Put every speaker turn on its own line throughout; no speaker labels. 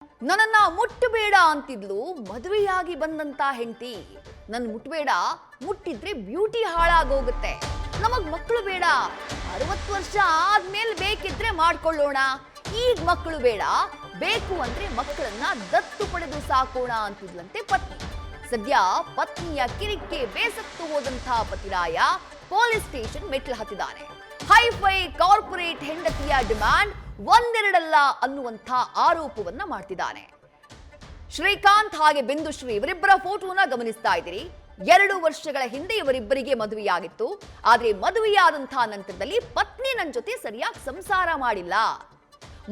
ನನ್ನನ್ನ ಮುಟ್ಟಬೇಡ ಅಂತಿದ್ಲು ಮದುವೆಯಾಗಿ ಬಂದಂತ ಹೆಂಡತಿ. ನನ್ ಮುಟ್ಟಬೇಡ, ಮುಟ್ಟಿದ್ರೆ ಬ್ಯೂಟಿ ಹಾಳಾಗೋಗುತ್ತೆ. ನಮಗ್ ಮಕ್ಕಳು ಬೇಡ, 60 ವರ್ಷ ಆದ್ಮೇಲೆ ಬೇಕಿದ್ರೆ ಮಾಡ್ಕೊಳ್ಳೋಣ. ಈಗ ಮಕ್ಕಳು ಬೇಡ, ಬೇಕು ಅಂದ್ರೆ ಮಕ್ಕಳನ್ನ ದತ್ತು ಪಡೆದು ಸಾಕೋಣ ಅಂತಿದ್ಲಂತೆ ಪತ್ನಿ. ಸದ್ಯ ಪತ್ನಿಯ ಕಿರಿಕ್ಕೆ ಬೇಸತ್ತು ಹೋದಂತ ಪತಿರಾಯ ಪೊಲೀಸ್ ಸ್ಟೇಷನ್ ಮೆಟ್ಲು ಹತ್ತಿದ್ದಾನೆ. ಹೈಫೈ ಕಾರ್ಪೊರೇಟ್ ಹೆಂಡತಿಯ ಡಿಮ್ಯಾಂಡ್ ಒಂದೆರಡಲ್ಲ ಅನ್ನುವಂಥ ಆರೋಪವನ್ನ ಮಾಡ್ತಿದ್ದಾನೆ. ಶ್ರೀಕಾಂತ್ ಹಾಗೆ ಬಿಂದುಶ್ರೀ ಇವರಿಬ್ಬರ ಫೋಟೋನ ಗಮನಿಸ್ತಾ ಇದ್ದೀರಿ. 2 ವರ್ಷಗಳ ಹಿಂದೆ ಇವರಿಬ್ಬರಿಗೆ ಮದುವೆಯಾಗಿತ್ತು. ಆದ್ರೆ ಮದುವೆಯಾದಂತಹ ನಂತರದಲ್ಲಿ ಪತ್ನಿ ನನ್ನ ಜೊತೆ ಸರಿಯಾಗಿ ಸಂಸಾರ ಮಾಡಿಲ್ಲ.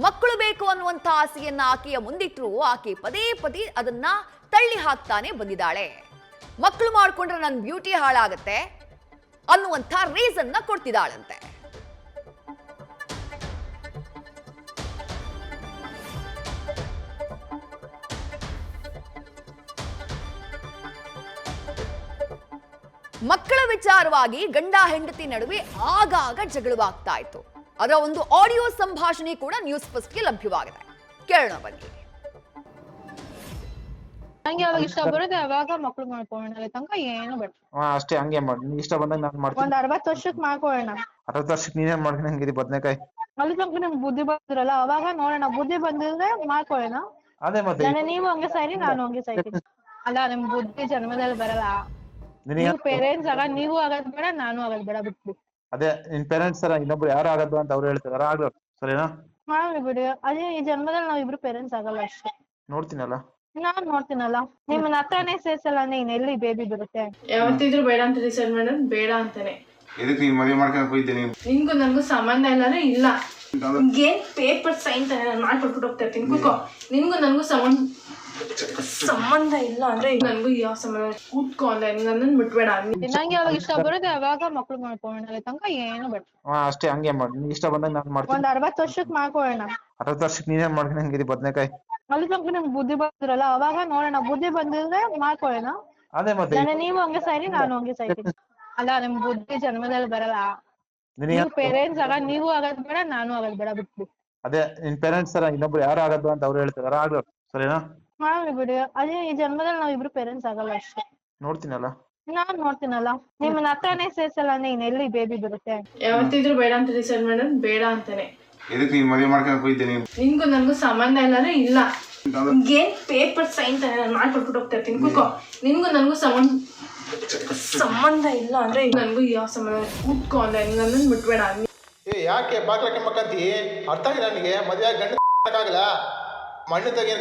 ಮಕ್ಕಳು ಬೇಕು ಅನ್ನುವಂಥ ಆಸೆಯನ್ನ ಆಕೆಯ ಮುಂದಿಟ್ಟರು ಆಕೆ ಪದೇ ಪದೇ ಅದನ್ನ ತಳ್ಳಿ ಹಾಕ್ತಾನೆ ಬಂದಿದ್ದಾಳೆ. ಮಕ್ಕಳು ಮಾಡ್ಕೊಂಡ್ರೆ ನನ್ನ ಬ್ಯೂಟಿ ಹಾಳಾಗತ್ತೆ ಅನ್ನುವಂಥ ರೀಸನ್ ನ ಕೊಡ್ತಿದ್ದಾಳಂತೆ. ಮಕ್ಕಳ ವಿಚಾರವಾಗಿ ಗಂಡ ಹೆಂಡತಿ ನಡುವೆ ಆಗಾಗ ಜಗಳವಾಗ್ತಾ ಇತ್ತು. ಅದರ ಒಂದು ಆಡಿಯೋ ಸಂಭಾಷಣೆ ಕೂಡ ನ್ಯೂಸ್ ಫಸ್ಟ್ಗೆ ಲಭ್ಯವಾಗಿದೆ. ಕೇಳೋಣ ಬನ್ನಿ.
ನಂಗೆ ಯಾವಾಗ ಇಷ್ಟ ಬರುತ್ತೆ ಅವಾಗ ಮಕ್ಳು ಮಾಡ್ಕೊಳ್ಳೋಣ, ಅಲ್ಲಿ ತನಕ ಏನು ಬೇಡ.
ಅಷ್ಟೇ, ಹಂಗೆ ಮಾಡಿ. ನೀ ಇಷ್ಟ ಬಂದಾಗ ನಾನು ಮಾಡ್ತೀನಿ.
ಒಂದ್ 60 ವರ್ಷಕ್ ಮಾಡ್ಕೊಳ್ಳೋಣ.
60 ವರ್ಷಕ್ಕೆ ನೀನೇ ಮಾಡ್ತೀನಿ ಹಂಗಿರಿ ಬದ್ನೆಕಾಯಿ.
ಅಲ್ಲಿ ತನಕ ನಿಮ್ಗೆ ಬುದ್ಧಿ ಬಂದಿರಲ್ಲ, ಅವಾಗ ನೋಡೋಣ. ಬುದ್ಧಿ ಬಂದಿದ್ರೆ ಮಾಡ್ಕೊಳ್ಳೋಣ.
ಅದೇ ಮತ್ತೆ
ನೀವು ಹಂಗೆ ಸಾಯ್ರಿ, ನಾನು ಹಂಗೆ ಸಾಯ್ತೀನಿ. ಅಲ್ಲ, ನಿಮ್ ಬುದ್ಧಿ ಜನ್ಮದಲ್ಲಿ ಬರಲ್ಲ.
ನಿನಗೆ
ನೀವು ಪೇರೆಂಟ್ಸ್ ಆಗ ನೀವು ಆಗೋದ್ ಬೇಡ, ನಾನು ಆಗೋದ್ ಬೇಡ, ಬಿಟ್ಬಿಡಿ.
ಅದೇ ನಿನ್ ಪೇರೆಂಟ್ಸ್ ತರ ಇನ್ನೊಬ್ರು ಯಾರು ಆಗದ್ದು ಅಂತ ಅವ್ರು ಹೇಳ್ತಿದಾರ. ಆಗ್ಲೋ ಸರಿನಾ?
ಮಾಡ್ಲಿ ಬಿಡಿ. ಅದೇ ಈ ಜನ್ಮದಲ್ಲಿ ನಾವ್ ಇಬ್ರು ಪೇರೆಂಟ್ಸ್ ಆಗಲ್ಲ ಅಷ್ಟೇ.
ನೋಡ್ತೀನಲ್ಲ,
ನಾನ್ ನೋಡ್ತೀನಲ್ಲ. ನಿಮ್ಮನ್ನ ಹತ್ರನೇ ಸೇರ್ಸಲ್ಲ ಅಂದ್ರೆ ಇನ್ ಎಲ್ಲಿ ಬೇಬಿ ಬರುತ್ತೆ?
ಯಾವತ್ತಿದ್ರು ಬೇಡ ಅಂತ ಡಿಸೈಡ್ ಮಾಡೋದು ಬೇಡ ಅಂತಾನೆ.
ಇದಕ್ಕೆ ನೀನ್ ಮದುವೆ ಮಾಡ್ಕೊಂಡು ಹೋಗಿದ್ದೀನಿ.
ನಿನ್ಗೂ ನನ್ಗೂ ಸಂಬಂಧ ಇಲ್ಲಾಂದ್ರೆ ಇಲ್ಲ. ಏನ್ ಪೇಪರ್ ಸೈನ್ ತಾನೆ ನಾನು ಮಾಡ್ಕೊಟ್ಬಿಟ್ಟು ಹೋಗ್ತಾ ಇರ್ತೀನಿ. ಕೂತ್ಕೋ. ನಿನ್ಗೂ ನನ್ಗೂ ಸಂಬಂಧ ಇಲ್ಲ ಅಂದ್ರೆ ನನ್ಗೂ ಯಾವ ಸಂಬಂಧ? ಕೂತ್ಕೋ ಅಂದ್ರೆ ನನ್ನನ್ನು ಬಿಟ್ಬೇಡ.
ನಂಗೆ ಯಾವಾಗ ಇಷ್ಟ ಬರುತ್ತೆ ಅವಾಗ ಮಕ್ಳು ಮಾಡ್ಕೊಳ್ಳೋಣ, ಅಲ್ಲಿ ತನಕ ಏನು ಬೇಡ.
ಅಷ್ಟೇ, ಹಂಗೆ ಮಾಡಿ. ನೀ ಇಷ್ಟ ಬಂದಾಗ ನಾನು ಮಾಡ್ತೀನಿ.
ಒಂದ್ 60 ವರ್ಷಕ್ ಮಾಡ್ಕೊಳ್ಳೋಣ.
60 ವರ್ಷಕ್ಕೆ ನೀನೇ ಮಾಡ್ತೀನಿ ಹಂಗಿರಿ ಬದ್ನೆಕಾಯಿ.
ಅಲ್ಲಿ ತನಕ ನಿಮ್ಗೆ ಬುದ್ಧಿ ಬಂದಿರಲ್ಲ, ಅವಾಗ ನೋಡೋಣ. ಬುದ್ಧಿ ಬಂದಿದ್ರೆ ಮಾಡ್ಕೊಳ್ಳೋಣ.
ಅದೇ ಮತ್ತೆ
ನೀವು ಹಂಗೆ ಸಾಯ್ರಿ, ನಾನು ಹಂಗೆ ಸಾಯ್ತೀನಿ. ಅಲ್ಲ, ನಿಮ್ ಬುದ್ಧಿ ಜನ್ಮದಲ್ಲಿ ಬರಲ್ಲ.
ನಿನಗೆ
ನೀವು ಪೇರೆಂಟ್ಸ್ ಆಗ ನೀವು ಆಗೋದ್ ಬೇಡ, ನಾನು ಆಗೋದ್ ಬೇಡ, ಬಿಟ್ಬಿಡಿ.
ಅದೇ ನಿನ್ ಪೇರೆಂಟ್ಸ್ ತರ ಇನ್ನೊಬ್ರು ಯಾರು ಆಗದ್ದು ಅಂತ ಅವ್ರು ಹೇಳ್ತಿದಾರ. ಆಗ್ಲೋ ಸರಿನಾ?
ಮಾಡ್ಲಿ ಬಿಡಿ. ಅದೇ ಈ ಜನ್ಮದಲ್ಲಿ ನಾವ್ ಇಬ್ರು ಪೇರೆಂಟ್ಸ್ ಆಗಲ್ಲ ಅಷ್ಟೇ.
ನೋಡ್ತೀನಲ್ಲ,
ನಾನ್ ನೋಡ್ತೀನಲ್ಲ. ನಿಮ್ಮನ್ನ ಹತ್ರನೇ ಸೇರ್ಸಲ್ಲ ಅಂದ್ರೆ ಇನ್ ಎಲ್ಲಿ ಬೇಬಿ ಬರುತ್ತೆ?
ಯಾವತ್ತಿದ್ರು ಬೇಡ ಅಂತ ಡಿಸೈಡ್ ಮಾಡೋದು ಬೇಡ ಅಂತಾನೆ.
ಇದಕ್ಕೆ ನೀನ್ ಮದುವೆ ಮಾಡ್ಕೊಂಡು ಹೋಗಿದ್ದೀನಿ.
ನಿನ್ಗೂ ನನ್ಗೂ ಸಂಬಂಧ ಇಲ್ಲಾಂದ್ರೆ ಇಲ್ಲ. ಏನ್ ಪೇಪರ್ ಸೈನ್ ತಾನೆ ನಾನು ಮಾಡ್ಕೊಟ್ಬಿಟ್ಟು ಹೋಗ್ತಾ ಇರ್ತೀನಿ. ಕೂತ್ಕೋ. ನಿನ್ಗೂ ನನ್ಗೂ ಸಂಬಂಧ ಇಲ್ಲ ಅಂದ್ರೆ ನನ್ಗೂ ಯಾವ ಸಂಬಂಧ? ಕೂತ್ಕೋ ಅಂದ್ರೆ ನನ್ನನ್ನು ಬಿಟ್ಬೇಡ.
ಯಾಕೆ ಬಾಗ್ಲಕ್ಕೆ ಮಕ್ಕಂತಿ? ಅರ್ಥ ಆಗಿಲ್ಲ ನನಗೆ. ಮದುವೆ ಗಂಡ ಆಗಲ್ಲ. ಮಣ್ಣು ತೆಗಿ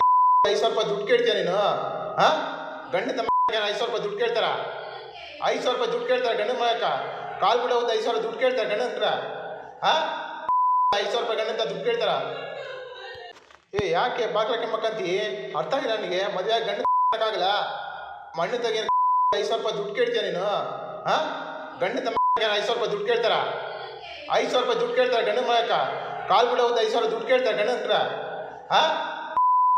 5,000 ರೂಪಾಯಿ ದುಡ್ಡು ಕೇಳ್ತೀಯ ನೀನು? ಹಾ, ಗಂಡದ 5,000 ರೂಪಾಯಿ ದುಡ್ಡು ಕೇಳ್ತಾರ? 5,000 ರೂಪಾಯಿ ದುಡ್ಡು ಕೇಳ್ತಾರೆ ಗಂಡನ ಮಗಕ್ಕ. ಕಾಲ್ ಕೂಡ ಒಂದು 5,000 ದುಡ್ಡು ಕೇಳ್ತಾರೆ ಗಂಡನ ಹತ್ರ. ಹಾ, 5,000 ರೂಪಾಯಿ ಗಂಡಂತ ದುಡ್ಡು ಕೇಳ್ತಾರ? ಯಾಕೆ ಬಾಗ್ಲಕ್ಕೆ ಮಕ್ಕಂತಿ? ಅರ್ಥ ಆಗಿಲ್ಲ ನನಗೆ. ಮದುವೆ ಗಂಡ ಆಗಲ್ಲ. ಮಣ್ಣು ತೆಗಿ 5,000 ರೂಪಾಯಿ ದುಡ್ಡು ಕೇಳ್ತೀಯ ನೀನು? ಹಾ, ಗಂಡದ 5,000 ರೂಪಾಯಿ ದುಡ್ಡು ಕೇಳ್ತಾರ? 5,000 ರೂಪಾಯಿ ದುಡ್ಡು ಕೇಳ್ತಾರೆ ಗಂಡನ ಮಗಕ್ಕ. ಕಾಲ್ ಕೂಡ ಒಂದು 5,000 ದುಡ್ಡು ಕೇಳ್ತಾರೆ ಗಂಡನ ಹತ್ರ. ಹಾ,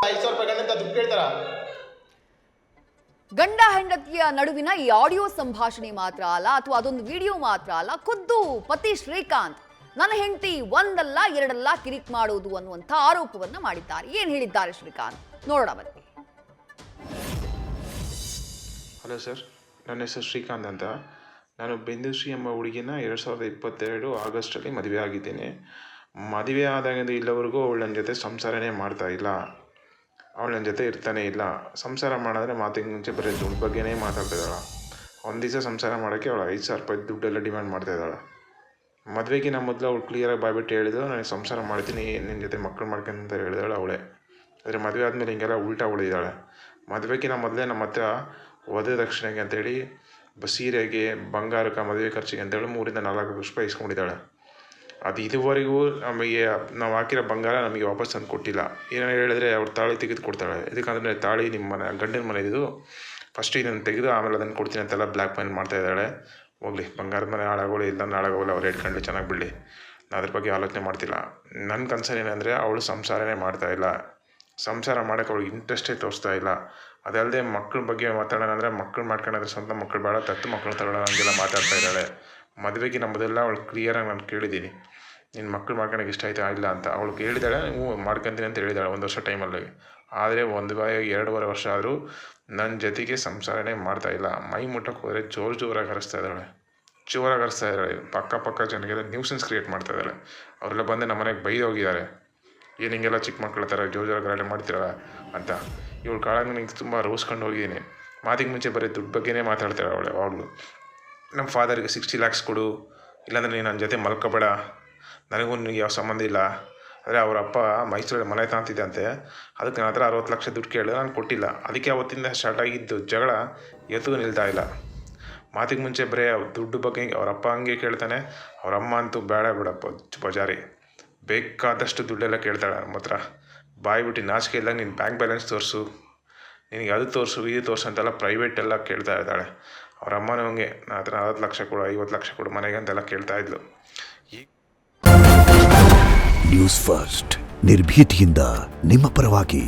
5,000 ರೂಪಾಯಿ ಗಂಡಂತ ದುಡ್ಡು ಕೇಳ್ತಾರ?
ಗಂಡ ಹೆಂಡತಿಯ ನಡುವಿನ ಈ ಆಡಿಯೋ ಸಂಭಾಷಣೆ ಮಾತ್ರ ಅಲ್ಲ, ಅಥವಾ ಅದೊಂದು ವಿಡಿಯೋ ಮಾತ್ರ ಅಲ್ಲ, ಖುದ್ದು ಪತಿ ಶ್ರೀಕಾಂತ್ ನನ್ನ ಹೆಂಡತಿ ಒಂದಲ್ಲ ಎರಡಲ್ಲ ಕಿರಿಕ್ ಮಾಡೋದು ಅನ್ನುವಂಥ ಆರೋಪವನ್ನ ಮಾಡಿದ್ದಾರೆ. ಏನ್ ಹೇಳಿದ್ದಾರೆ ಶ್ರೀಕಾಂತ್ ನೋಡೋಣ ಬನ್ನಿ.
ಹಲೋ ಸರ್, ನನ್ನ ಹೆಸರು ಶ್ರೀಕಾಂತ್ ಅಂತ. ನಾನು ಬಿಂದುಶ್ರೀ ಎಂಬ ಹುಡುಗಿನ 2022 ಆಗಸ್ಟಲ್ಲಿ ಮದುವೆ ಆಗಿದ್ದೀನಿ. ಮದುವೆ ಆದಾಗಿಂದ ಇಲ್ಲವರೆಗೂ ಅವಳು ನನ್ನ ಜೊತೆ ಸಂಸಾರನೇ ಮಾಡ್ತಾ ಇಲ್ಲ. ಅವಳು ನನ್ನ ಜೊತೆ ಇರ್ತಾನೆ ಇಲ್ಲ. ಸಂಸಾರ ಮಾಡಿದ್ರೆ ಮಾತಿಗೆ ಮುಂಚೆ ಬರೀ ದುಡ್ಡು ಬಗ್ಗೆನೇ ಮಾತಾಡ್ತಿದ್ದಾಳೆ. ಒಂದು ದಿವಸ ಸಂಸಾರ ಮಾಡೋಕ್ಕೆ ಅವಳು 5,000 ರೂಪಾಯಿ ದುಡ್ಡೆಲ್ಲ ಡಿಮ್ಯಾಂಡ್ ಮಾಡ್ತಾಯಿದ್ದಾಳೆ. ಮದುವೆಗಿನ ಮೊದಲು ಅವಳು ಕ್ಲಿಯರಾಗಿ ಬಾಯ್ಬಿಟ್ಟು ಹೇಳಿದ್ರು, ನನಗೆ ಸಂಸಾರ ಮಾಡ್ತೀನಿ, ನಿನ್ನ ಜೊತೆ ಮಕ್ಕಳು ಮಾಡ್ಕೊಂಡು ಅಂತ ಹೇಳಿದಾಳೆ ಅವಳೇ. ಆದರೆ ಮದುವೆ ಆದಮೇಲೆ ಹಿಂಗೆಲ್ಲ ಉಲ್ಟಾ ಹೊಡೆದಿದ್ದಾಳೆ. ಮದುವೆಗಿನ ಮೊದಲೇ ನಮ್ಮ ಹತ್ರ ವಧು ದಕ್ಷಿಣೆಗೆ ಅಂತೇಳಿ ಸೀರೆಗೆ, ಬಂಗಾರಕ್ಕೆ, ಮದುವೆ ಖರ್ಚಿಗೆ ಅಂತೇಳಿ 3,000 - 4,00,000 ರೂಪಾಯಿ ಇಸ್ಕೊಂಡಿದ್ದಾಳೆ. ಅದು ಇದುವರೆಗೂ ನಮಗೆ ನಾವು ಹಾಕಿರೋ ಬಂಗಾರ ನಮಗೆ ವಾಪಸ್ ತಂದು ಕೊಟ್ಟಿಲ್ಲ. ಏನೋ ಹೇಳಿದ್ರೆ ಅವ್ರು ತಾಳಿ ತೆಗೆದು ಕೊಡ್ತಾಳೆ. ಇದಕ್ಕಂದರೆ ತಾಳಿ ನಿಮ್ಮ ಮನೆ ಗಂಡನ ಮನೆಯದು, ಫಸ್ಟ್ ಇದನ್ನು ತೆಗೆದು ಆಮೇಲೆ ಅದನ್ನು ಕೊಡ್ತೀನಿ ಅಂತೆಲ್ಲ ಬ್ಲ್ಯಾಕ್ ಮೇಲ್ ಮಾಡ್ತಾಯಿದ್ದಾಳೆ. ಹೋಗಲಿ, ಬಂಗಾರದ ಮನೆ ಹಾಳಾಗೋಳು ಇಲ್ಲ ಹಾಳಾಗೋಲ್ಲ, ಅವ್ರು ಇಟ್ಕೊಂಡು ಚೆನ್ನಾಗಿ ಬಿಡಲಿ. ನಾನು ಅದ್ರ ಬಗ್ಗೆ ಆಲೋಚನೆ ಮಾಡ್ತಿಲ್ಲ. ನನ್ನ ಕನ್ಸರ್ನ್ ಏನಂದರೆ ಅವಳು ಸಂಸಾರನೇ ಮಾಡ್ತಾಯಿಲ್ಲ. ಸಂಸಾರ ಮಾಡೋಕ್ಕೆ ಅವಳಿಗೆ ಇಂಟ್ರೆಸ್ಟೇ ತೋರಿಸ್ತಾ ಇಲ್ಲ. ಅದಲ್ಲದೆ ಮಕ್ಕಳ ಬಗ್ಗೆ ಮಾತಾಡೋಣ ಅಂದರೆ ಮಕ್ಕಳು ಮಾಡ್ಕೊಂಡ್ರೆ ಸ್ವಂತ ಮಕ್ಕಳು ಬೇಡ, ದತ್ತು ಮಕ್ಕಳು ತಗೊಳ್ಳೋಣ ಹಂಗೆಲ್ಲ ಮಾತಾಡ್ತಾ ಇದ್ದಾಳೆ. ಮದುವೆಗೆ ನಮ್ಮದೆಲ್ಲ ಅವಳು ಕ್ಲಿಯರಾಗಿ ನಾನು ಕೇಳಿದ್ದೀನಿ, ನಿನ್ನ ಮಕ್ಕಳು ಮಾಡ್ಕೊಳಕ್ಕೆ ಇಷ್ಟ ಆಯ್ತಾ ಇಲ್ಲ ಅಂತ. ಅವಳು ಹೇಳಿದಾಳೆ, ಹ್ಞೂ ಮಾಡ್ಕೊತೀನಿ ಅಂತ ಹೇಳಿದಾಳೆ 1 ವರ್ಷ ಟೈಮಲ್ಲಿ. ಆದರೆ 2.5 ವರ್ಷ ಆದರೂ ನನ್ನ ಜೊತೆಗೆ ಸಂಸಾರನೇ ಮಾಡ್ತಾಯಿಲ್ಲ. ಮೈ ಮುಟ್ಟಕ್ಕೆ ಹೋದರೆ ಜೋರಾಗಿ ಹರಿಸ್ತಾ ಇದ್ದಾಳೆ. ಪಕ್ಕ ಜನಗೆಲ್ಲ ನ್ಯೂಸೆನ್ಸ್ ಕ್ರಿಯೇಟ್ ಮಾಡ್ತಾ ಇದ್ದಾಳೆ. ಅವರೆಲ್ಲ ಬಂದು ನಮ್ಮ ಮನೆಗೆ ಬೈದು ಹೋಗಿದ್ದಾರೆ, ಏನು ಹಿಂಗೆಲ್ಲ ಚಿಕ್ಕ ಮಕ್ಕಳ ಥರ ಜೋರಾಗಿ ಗಲಾಟೆ ಮಾಡ್ತಿರಲ್ಲ ಅಂತ. ಇವಳು ಕಾಳಾಗ ನಿಂಗೆ ತುಂಬ ರೋಸ್ಕೊಂಡು ಹೋಗಿದ್ದೀನಿ. ಮಾತಿಗೆ ಮುಂಚೆ ಬರೀ ದುಡ್ಡು ಬಗ್ಗೆನೇ ಮಾತಾಡ್ತಾಳೆ ಅವಳು ಯಾವಾಗಲೂ. ನಮ್ಮ ಫಾದರ್ಗೆ 60 lakhs ಕೊಡು, ಇಲ್ಲಾಂದರೆ ನೀನು ನನ್ನ ಜೊತೆ ಮಲ್ಕೋಬೇಡ, ನನಗೂ ನಿನಗೆ ಯಾವ ಸಂಬಂಧ ಇಲ್ಲ. ಆದರೆ ಅವರ ಅಪ್ಪ ಮೈಸೂರಲ್ಲಿ ಮನೆ ತಾಂತಿದ್ದಂತೆ, ಅದಕ್ಕೆ ನನ್ನ ಹತ್ರ 60 ಲಕ್ಷ ದುಡ್ಡು ಕೇಳಿದ್ರೆ ನಾನು ಕೊಟ್ಟಿಲ್ಲ. ಅದಕ್ಕೆ ಅವತ್ತಿಂದ ಸ್ಟಾರ್ಟ್ ಆಗಿದ್ದು ಜಗಳ ಇವತ್ತಿಗೂ ನಿಲ್ತಾ ಇಲ್ಲ. ಮಾತಿಗೆ ಮುಂಚೆ ಬರೀ ದುಡ್ಡು ಬಗ್ಗೆ ಅವ್ರ ಅಪ್ಪ ಹಂಗೆ ಕೇಳ್ತಾನೆ, ಅವ್ರ ಅಮ್ಮ ಅಂತೂ ಬೇಡ ಬಜಾರಿ, ಬೇಕಾದಷ್ಟು ದುಡ್ಡೆಲ್ಲ ಕೇಳ್ತಾಳೆ ನಮ್ಮ ಹತ್ರ. ಬಾಯ್ಬಿಟ್ಟು ನಾಚಿಕೆ ಇಲ್ದಾಗ ನೀನು ಬ್ಯಾಂಕ್ ಬ್ಯಾಲೆನ್ಸ್ ತೋರಿಸು, ನಿನಗೆ ಅದು ತೋರಿಸು ಇದು ತೋರಿಸು ಅಂತೆಲ್ಲ ಪ್ರೈವೇಟ್ ಎಲ್ಲ ಕೇಳ್ತಾ ಇದ್ದಾಳೆ. ಅವ್ರ ಅಮ್ಮನೂ ಹಂಗೆ ನನ್ನ ಹತ್ರ 40 ಲಕ್ಷ ಕೊಡು 50 ಲಕ್ಷ ಕೊಡು ಮನೆಗೆ ಅಂತೆಲ್ಲ ಕೇಳ್ತಾ ಇದ್ಲು.
ನ್ಯೂಸ್ ಫಸ್ಟ್ ನಿರ್ಭೀತಿಯಿಂದ ನಿಮ್ಮ ಪರವಾಗಿ.